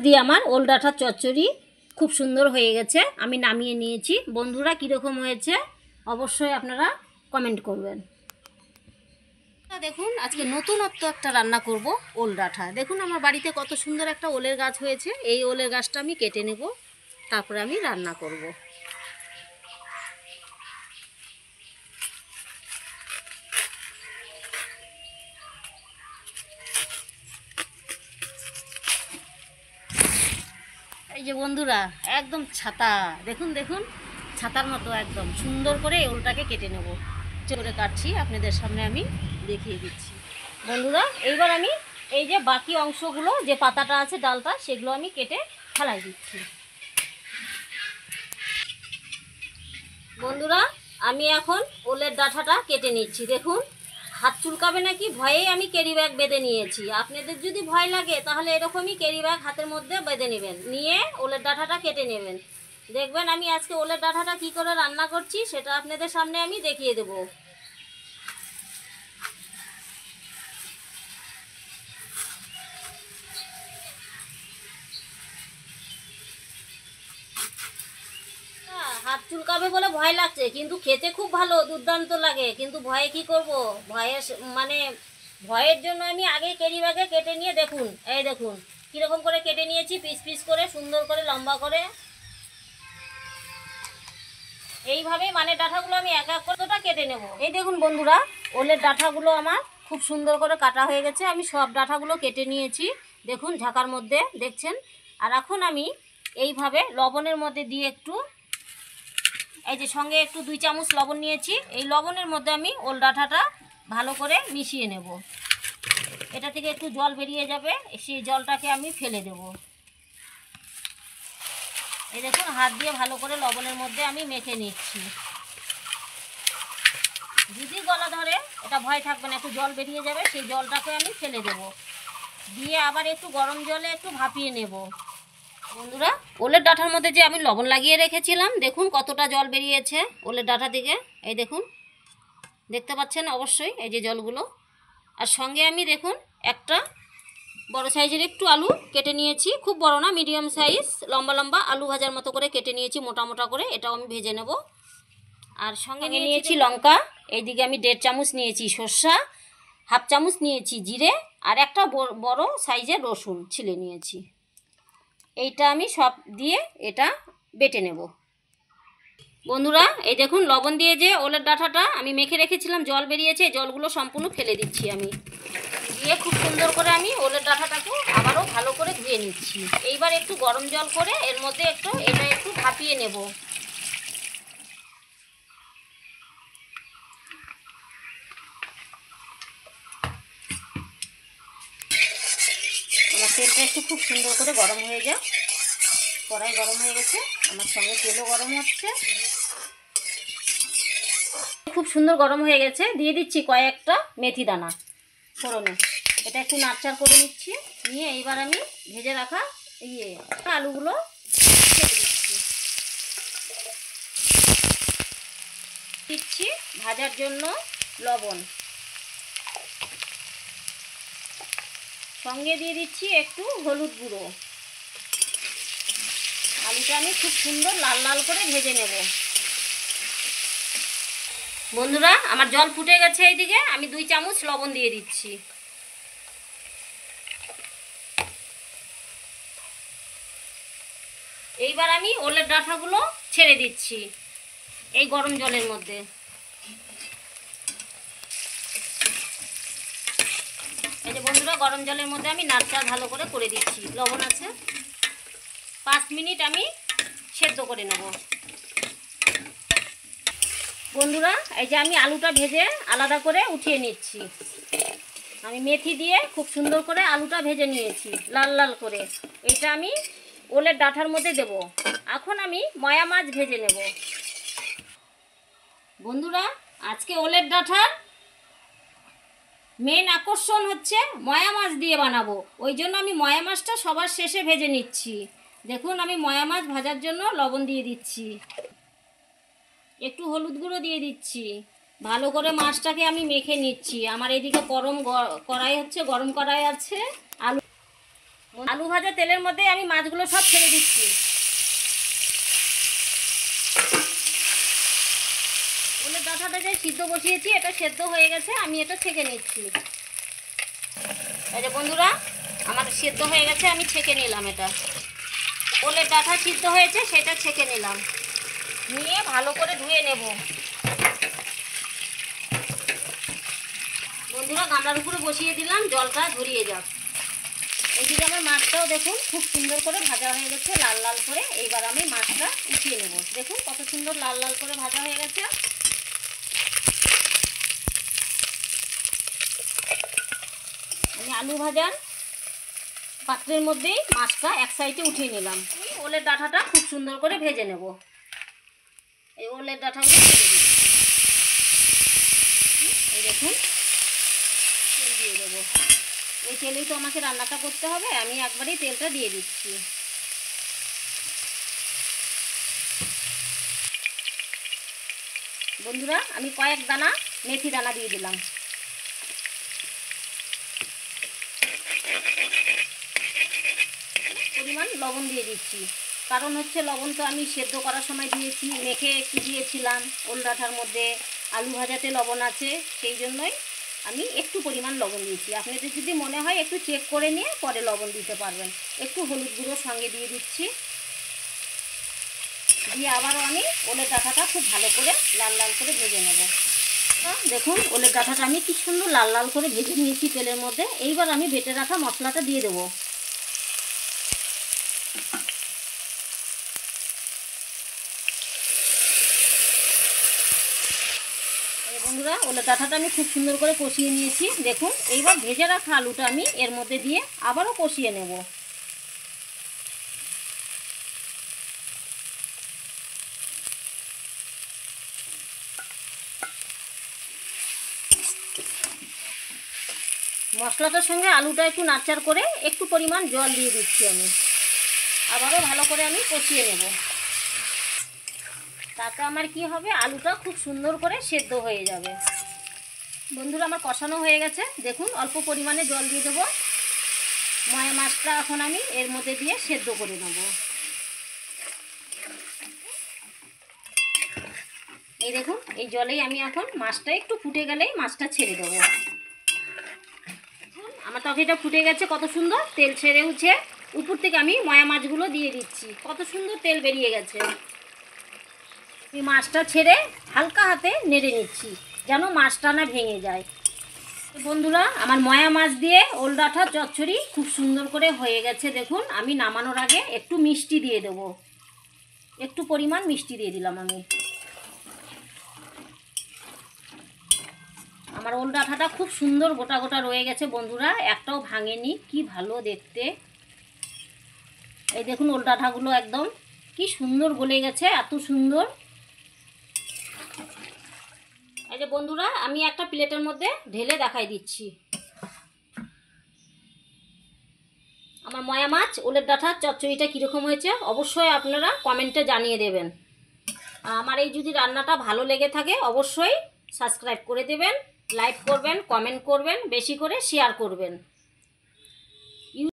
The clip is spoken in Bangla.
দিয়ে আমার ওল ডাঁটার চচ্চড়ি খুব সুন্দর হয়ে গেছে। আমি নামিয়ে নিয়েছি। বন্ধুরা কীরকম হয়েছে অবশ্যই আপনারা কমেন্ট করবেন। দেখুন আজকে নতুনত্ব একটা রান্না করব ওল ডাঁটা। দেখুন আমার বাড়িতে কত সুন্দর একটা ওলের গাছ হয়েছে। এই ওলের গাছটা আমি কেটে নেব, তারপরে আমি রান্না করব। এই যে বন্ধুরা একদম ছাতা, দেখুন দেখুন ছাতার মতো একদম সুন্দর করে ওলটাকে কেটে নেব। করে কাটছি আপনাদের সামনে আমি দেখিয়ে দিচ্ছি। বন্ধুরা এইবার আমি এই যে বাকি অংশগুলো যে পাতাটা আছে ডালটা সেগুলো আমি কেটে ফেলাই দিচ্ছি। বন্ধুরা আমি এখন ওলের ডাঁটাটা কেটে নিচ্ছি। দেখুন হাত চুলকাবে নাকি ভয়েই আমি ক্যারি ব্যাগ বেঁধে নিয়েছি। আপনাদের যদি ভয় লাগে তাহলে এরকমই ক্যারি ব্যাগ হাতের মধ্যে বেঁধে নেবেন, নিয়ে ওলের ডাঁটাটা কেটে নেবেন। দেখবেন আমি আজকে ওলের ডাঁটাটা কী করে রান্না করছি সেটা আপনাদের সামনে আমি দেখিয়ে দেবো। হাত চুলকাবে বলে ভয় লাগছে, কিন্তু খেতে খুব ভালো, দুর্দান্ত লাগে। কিন্তু ভয়ে কি করব, ভয়ের জন্য আমি আগে ক্যারি ব্যাগে কেটে নিয়ে দেখুন, এই দেখুন কীরকম করে কেটে নিয়েছি, পিস পিস করে সুন্দর করে লম্বা করে। এইভাবে ডাঁটাগুলো আমি এক এক করে কেটে নেব। এই দেখুন বন্ধুরা ওলের ডাঁটাগুলো আমার খুব সুন্দর করে কাটা হয়ে গেছে। আমি সব ডাঁটাগুলো কেটে নিয়েছি, দেখুন ঢাকার মধ্যে দেখছেন। আর এখন আমি এইভাবে লবণের মধ্যে দিয়ে একটু, এই যে সঙ্গে একটু 2 চামচ লবণ নিয়েছি, এই লবণের মধ্যে আমি ওল ডাঁটাটা ভালো করে মিশিয়ে নেব। এটা থেকে একটু জল বেরিয়ে যাবে, সেই জলটাকে আমি ফেলে দেব। এই দেখুন হাত দিয়ে ভালো করে লবণের মধ্যে আমি মেখে নিচ্ছি। যদি গলা ধরে এটা ভয় থাকবে না, একটু জল বেরিয়ে যাবে, সেই জলটাকে আমি ফেলে দেব। দিয়ে আবার একটু গরম জলে একটু ভাপিয়ে নেব। বন্ধুরা ওলের ডাঁটার মধ্যে যে আমি লবণ লাগিয়ে রেখেছিলাম, দেখুন কতটা জল বেরিয়েছে ওলের ডাঁটা থেকে। এই দেখুন দেখতে পাচ্ছেন অবশ্যই এই যে জলগুলো। আর সঙ্গে আমি দেখুন একটা বড় সাইজের একটু আলু কেটে নিয়েছি, খুব বড় না, মিডিয়াম সাইজ লম্বা লম্বা আলু ভাজার মতো করে কেটে নিয়েছি, মোটা মোটা করে। এটাও আমি ভেজে নেব। আর সঙ্গে নিয়েছি লঙ্কা, এইদিকে আমি 1.5 চামচ নিয়েছি সর্ষা, 1/2 চামচ নিয়েছি জিরে, আর একটা বড় সাইজের রসুন ছিলে নিয়েছি। এইটা আমি সব দিয়ে এটা বেটে নেব। বন্ধুরা এই দেখুন লবণ দিয়ে যে ওলের ডাঁটাটা আমি মেখে রেখেছিলাম, জল বেরিয়েছে, জলগুলো সম্পূর্ণ ফেলে দিচ্ছি আমি। দিয়ে খুব সুন্দর করে আমি ওলের ডাঁটাটাকে আবারও ভালো করে ধুয়ে নিচ্ছি। এইবার একটু গরম জল করে এর মধ্যে এটা একটু ভাপিয়ে নেব। আমার তেলটা একটু খুব সুন্দর করে গরম হয়ে যায়। কড়াই গরম হয়ে গেছে, আমার সঙ্গে তেলও গরম হচ্ছে, খুব সুন্দর গরম হয়ে গেছে। দিয়ে দিচ্ছি কয়েকটা মেথি দানা ফোড়নে। এটা একটু নাড়চাড় করে নিচ্ছি। নিয়ে এইবার আমি ভেজে রাখা আলুগুলো ছেড়ে দিচ্ছি ভাজার জন্য লবণ। সঙ্গে দিয়ে দিচ্ছি একটু হলুদ গুঁড়ো। আলুটা আমি খুব সুন্দর লাল লাল করে ভেজে নেব। বন্ধুরা আমার জল ফুটে গেছে, এইদিকে আমি 2 চামচ লবণ দিয়ে দিচ্ছি। এইবার আমি ওলের ডাঁটাগুলো ছেড়ে দিচ্ছি এই গরম জলের মধ্যে। এই যে বন্ধুরা গরম জলের মধ্যে আমি নাড়চাড় ভালো করে করে দিচ্ছি। লবণ আছে, 5 মিনিট আমি সেদ্ধ করে নেব। বন্ধুরা এই যে আমি আলুটা ভেজে আলাদা করে উঠিয়ে নিচ্ছি। আমি মেথি দিয়ে খুব সুন্দর করে আলুটা ভেজে নিয়েছি লাল লাল করে। এটা আমি ওলের ডাঁটার মধ্যে দেব। এখন আমি ময়া মাছ ভেজে নেব। বন্ধুরা আজকে ওলের ডাঁটার মেন আকর্ষণ হচ্ছে ময়া মাছ দিয়ে বানাবো, ওই জন্য আমি ময়া মাছটা সবার শেষে ভেজে নিচ্ছি। দেখুন আমি ময়া মাছ ভাজার জন্য লবণ দিয়ে দিচ্ছি, একটু হলুদ গুঁড়ো দিয়ে দিচ্ছি। ভালো করে মাছটাকে আমি মেখে নিচ্ছি। আমার এদিকে গরম কড়াই হচ্ছে, গরম কড়াই আছে। আলু আলু ভাজা তেলের মধ্যে আমি মাছগুলো সব ছেড়ে দিচ্ছি। ওলের ডাঁটাটা যে সিদ্ধ বসিয়েছি এটা সেদ্ধ হয়ে গেছে, আমি এটা ছেঁকে নিচ্ছি। এই যে বন্ধুরা আমার সেদ্ধ হয়ে গেছে, আমি ছেঁকে নিলাম। এটা ওলের ডাঁটা সিদ্ধ হয়েছে সেটা ছেঁকে নিলাম, নিয়ে ভালো করে ধুয়ে নেব। বন্ধুরা গামলার উপরে বসিয়ে দিলাম, জলটা ঝরিয়ে যাক। এইদিকে আমার মাছটাও দেখুন খুব সুন্দর করে ভাজা হয়ে গেছে, লাল লাল করে। এইবার আমি মাছটা উঠিয়ে নেব। দেখুন কত সুন্দর লাল লাল করে ভাজা হয়ে গেছে। আমি আলু ভাজার পাত্রের মধ্যেই মাছটা এক সাইডে উঠিয়ে নিলাম। ওলের ডাঁটাটা খুব সুন্দর করে ভেজে নেব। এই ওলের ডাঁটাগুলো ছেড়ে দিচ্ছি। এই দেখুন তেল দিয়ে দেবো। এই তেলেই তো আমাকে রান্নাটা করতে হবে, আমি একবারেই তেলটা দিয়ে দিচ্ছি। বন্ধুরা আমি কয়েক দানা মেথি দানা দিয়ে দিলাম। পরিমাণ লবণ দিয়ে দিচ্ছি, কারণ হচ্ছে লবণ তো আমি সেদ্ধ করার সময় দিয়েছি, মেখে একটু দিয়েছিলাম। ওল ডাঁটার মধ্যে আলু ভাজাতে লবণ আছে, সেই জন্যই আমি একটু পরিমাণ লবণ দিয়েছি। আপনাদের যদি মনে হয় একটু চেক করে নিয়ে পরে লবণ দিতে পারবেন। একটু হলুদ গুঁড়ো সঙ্গে দিয়ে দিচ্ছি, দিয়ে আবারও আমি ওলের ডাঁটাটা খুব ভালো করে লাল লাল করে ভেজে নেব। দেখুন ওলের ডাঁটাটা আমি কি সুন্দর লাল লাল করে ভেজে নিয়েছি তেলের মধ্যে। এইবার আমি বেটে রাখা মশলাটা দিয়ে দেবো। বন্ধুরা ওলের ডাঁটাটা আমি খুব সুন্দর করে কষিয়ে নিয়েছি। দেখুন এইবার ভেজে রাখা আলুটা আমি এর মধ্যে দিয়ে আবারও কষিয়ে নেব। মশলাটার সঙ্গে আলুটা একটু নাড়াচাড়া করে একটু পরিমাণ জল দিয়ে দিচ্ছি আমি। আবারও ভালো করে আমি কষিয়ে নেব। তাতে আমার কি হবে, আলুটা খুব সুন্দর করে সেদ্ধ হয়ে যাবে। বন্ধুরা আমার কষানো হয়ে গেছে, দেখুন অল্প পরিমাণে জল দিয়ে দেবো। ময়া মাছটা এখন আমি এর মধ্যে দিয়ে সেদ্ধ করে নেব। এই দেখুন এই জলেই আমি এখন মাছটা একটু ফুটে গেলেই মাছটা ছেড়ে দেবো। আমার তরকারিটা ফুটে গেছে, কত সুন্দর তেল ছেড়ে উঠছে। উপর থেকে আমি ময়া মাছগুলো দিয়ে দিচ্ছি, কত সুন্দর তেল বেরিয়ে গেছে। এই মাছটা ছেড়ে হালকা হাতে নেড়ে নিচ্ছি যেন মাছটা না ভেঙে যায়। বন্ধুরা আমার ময়া মাছ দিয়ে ওল ডাঁটা চচ্চড়ি খুব সুন্দর করে হয়ে গেছে। দেখুন আমি নামানোর আগে একটু মিষ্টি দিয়ে দেবো, একটু পরিমাণ মিষ্টি দিয়ে দিলাম আমি। আমার ওল ডাঁটাটা খুব সুন্দর গোটা গোটা রয়ে গেছে বন্ধুরা, একটাও ভাঙেনি, কি ভালো দেখতে। এই দেখুন ওল ডাঁটাগুলো একদম কি সুন্দর গলে গেছে, এত সুন্দর। এই যে বন্ধুরা আমি একটা প্লেটের মধ্যে ঢেলে দেখাই দিচ্ছি। আমার ময়া মাছ ওলের ডাঁটার চচ্চড়িটা কীরকম হয়েছে অবশ্যই আপনারা কমেন্টে জানিয়ে দেবেন। আমার এই যদি রান্নাটা ভালো লেগে থাকে অবশ্যই সাবস্ক্রাইব করে দেবেন, লাইক করবেন, কমেন্ট করবেন, বেশি করে শেয়ার করবেন।